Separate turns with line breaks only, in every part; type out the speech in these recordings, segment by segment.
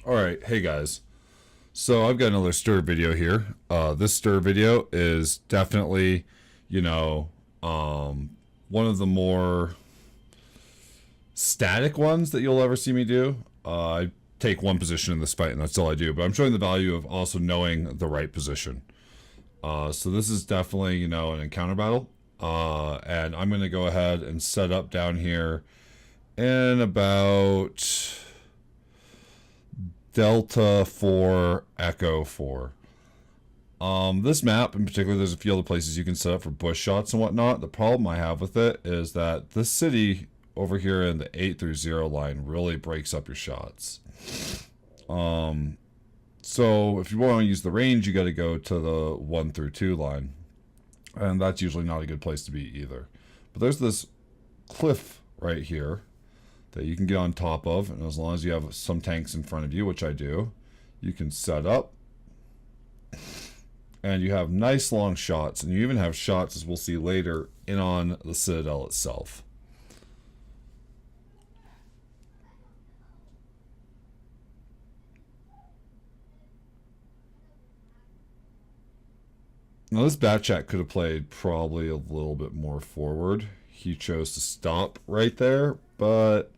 Alright, hey guys. So I've got another STRV video here. This STRV video is definitely, you know, one of the more static ones that you'll ever see me do. I take one position in this fight and that's all I do, but I'm showing the value of also knowing the right position. So this is definitely, an encounter battle. And I'm going to go ahead and set up down here in about Delta 4 Echo 4. This map in particular, there's a few other places you can set up for bush shots and whatnot. The problem I have with it is that this city over here in the 8 through 0 line really breaks up your shots. So if you want to use the range, you got to go to the 1 through 2 line. And that's usually not a good place to be either. But there's this cliff right here that you can get on top of, and as long as you have some tanks in front of you, which I do, you can set up and you have nice long shots, and you even have shots, as we'll see later, in on the citadel itself. Now this Batchat could have played probably a little bit more forward. He chose to stop right there, but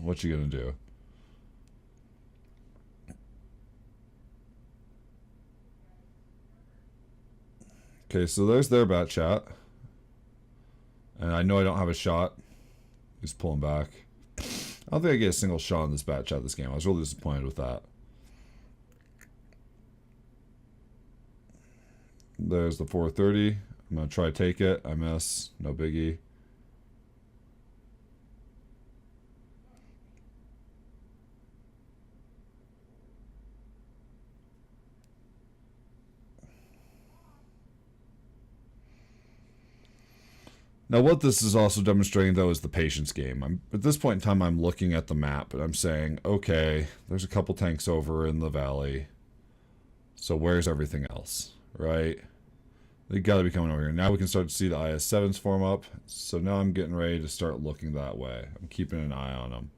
what you gonna do? Okay, so there's their Batchat. And I know I don't have a shot. He's pulling back. I don't think I get a single shot on this Batchat this game. I was really disappointed with that. There's the 430. I'm going to try to take it. I miss. No biggie. Now what this is also demonstrating though is the patience game. At this point in time I'm looking at the map and I'm saying, okay, there's a couple tanks over in the valley. So where's everything else, right? They gotta be coming over here. Now we can start to see the IS-7s form up. So now I'm getting ready to start looking that way. I'm keeping an eye on them.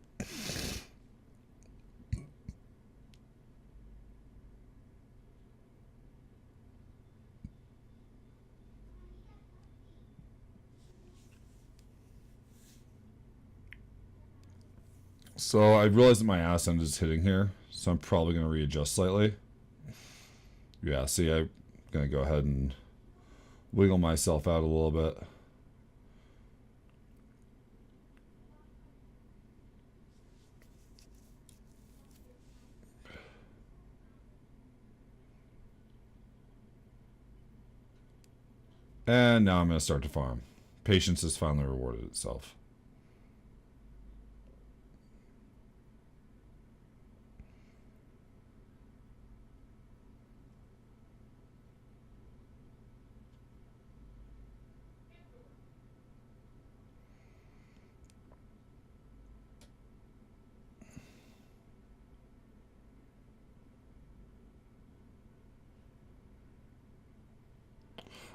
So I realize that my ass end is hitting here. So I'm probably going to readjust slightly. Yeah, see, I'm going to go ahead and wiggle myself out a little bit. And now I'm going to start to farm. Patience has finally rewarded itself.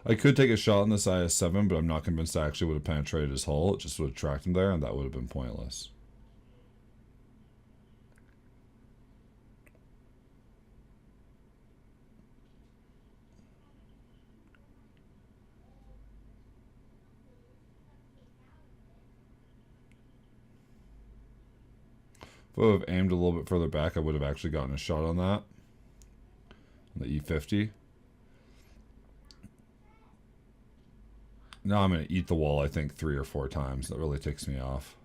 I could take a shot on this IS-7, but I'm not convinced I actually would have penetrated his hull. It just would have tracked him there, and that would have been pointless. If I would have aimed a little bit further back, I would have actually gotten a shot on that. On the E50. Now I'm going to eat the wall, I think, 3 or 4 times. That really ticks me off.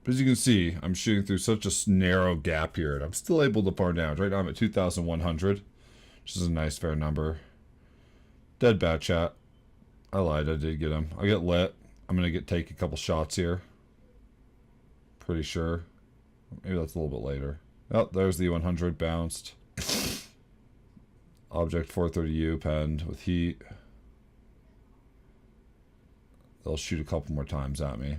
But as you can see, I'm shooting through such a narrow gap here, and I'm still able to farm damage. Right now I'm at 2,100, which is a nice fair number. Dead Batchat. I lied, I did get him. I get lit. I'm going to take a couple shots here. Pretty sure. Maybe that's a little bit later. Oh, there's the 100 bounced. Object 430U penned with heat. They'll shoot a couple more times at me.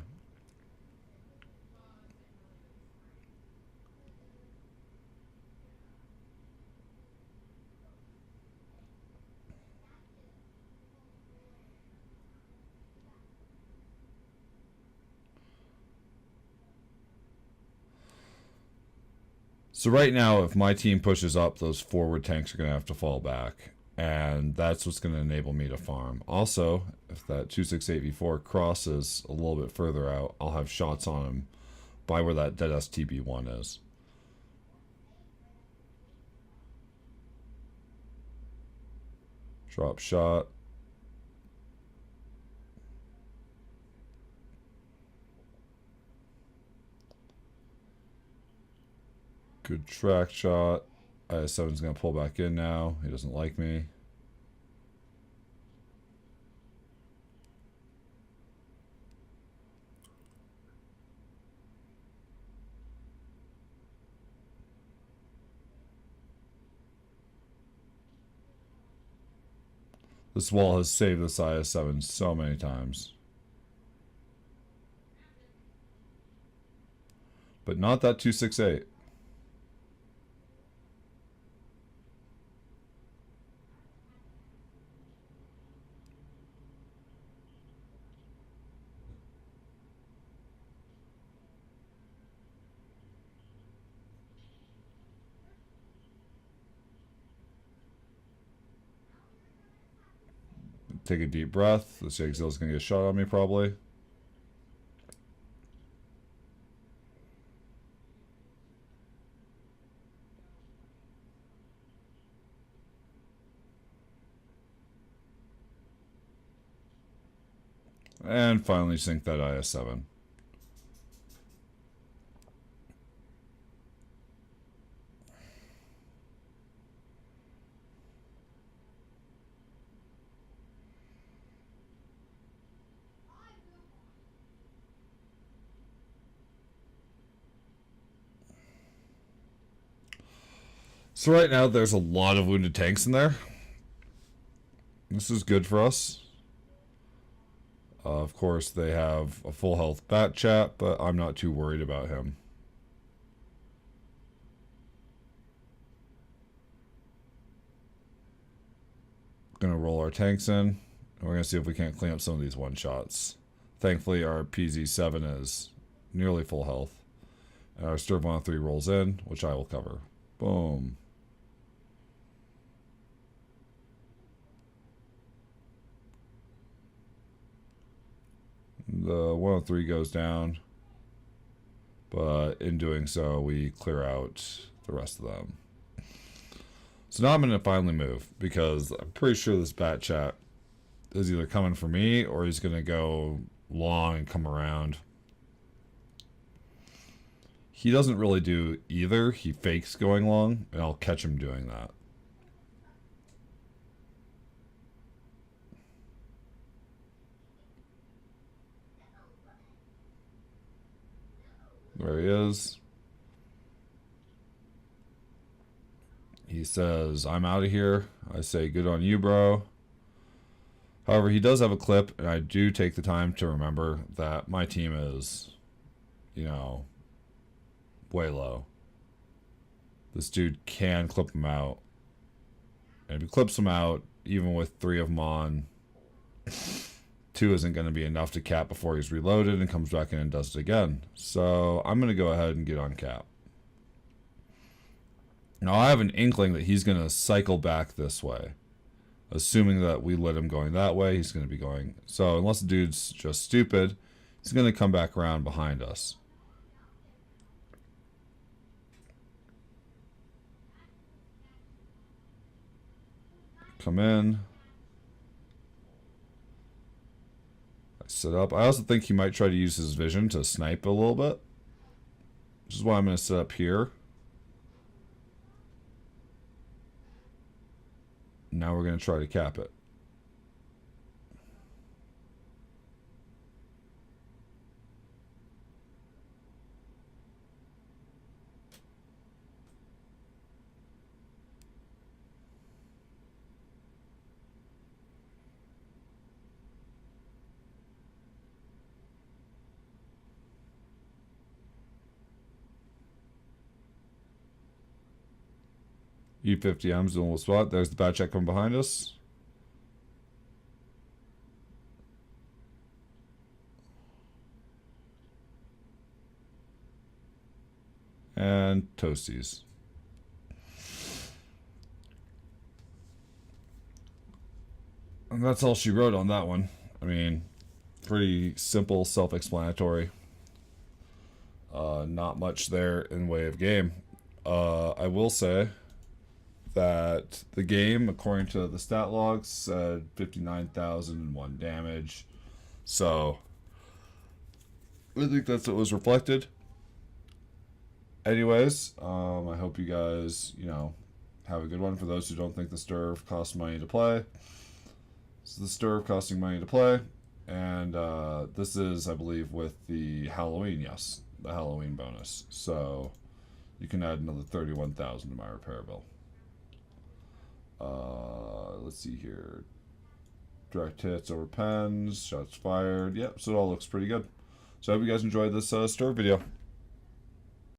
So right now, if my team pushes up, those forward tanks are going to have to fall back. And that's what's going to enable me to farm. Also, if that 268v4 crosses a little bit further out, I'll have shots on him by where that dead STB1 is. Drop shot. Good track shot. IS-7's going to pull back in now. He doesn't like me. This wall has saved this IS-7 so many times. But not that 268. Take a deep breath. This exil's gonna get a shot on me probably. And finally sink that IS-7. So right now there's a lot of wounded tanks in there. This is good for us. Of course, they have a full health bat chat, but I'm not too worried about him. Gonna roll our tanks in, and we're gonna see if we can't clean up some of these one shots. Thankfully, our PZ7 is nearly full health, and our STRV 103 rolls in, which I will cover. Boom. The 103 goes down, but in doing so, we clear out the rest of them. So now I'm going to finally move, because I'm pretty sure this bat chat is either coming for me or he's going to go long and come around. He doesn't really do either. He fakes going long, and I'll catch him doing that. There he is. He says, I'm out of here. I say, good on you, bro. However, he does have a clip, and I do take the time to remember that my team is, you know, way low. This dude can clip him out. And if he clips him out, even with 3 of them on, 2 isn't going to be enough to cap before he's reloaded and comes back in and does it again. So I'm going to go ahead and get on cap. Now I have an inkling that he's going to cycle back this way. Assuming that we let him going that way, he's going to be going. So unless the dude's just stupid, he's going to come back around behind us. Come in. I sit up. I also think he might try to use his vision to snipe a little bit. Which is why I'm going to sit up here. Now we're going to try to cap it. E50M's in a little spot. There's the bad check from behind us. And toasties. And that's all she wrote on that one. I mean, pretty simple, self-explanatory. Not much there in way of game. I will say that the game, according to the stat logs, said 59,001 damage. So, I think that's what was reflected. Anyways, I hope you guys, have a good one. For those who don't think the STRV costs money to play, this is the STRV costing money to play. And this is, I believe, with the Halloween, yes, the Halloween bonus. So, you can add another 31,000 to my repair bill. Let's see here. Direct hits over pens, shots fired. Yep, so it all looks pretty good. So I hope you guys enjoyed this STRV video.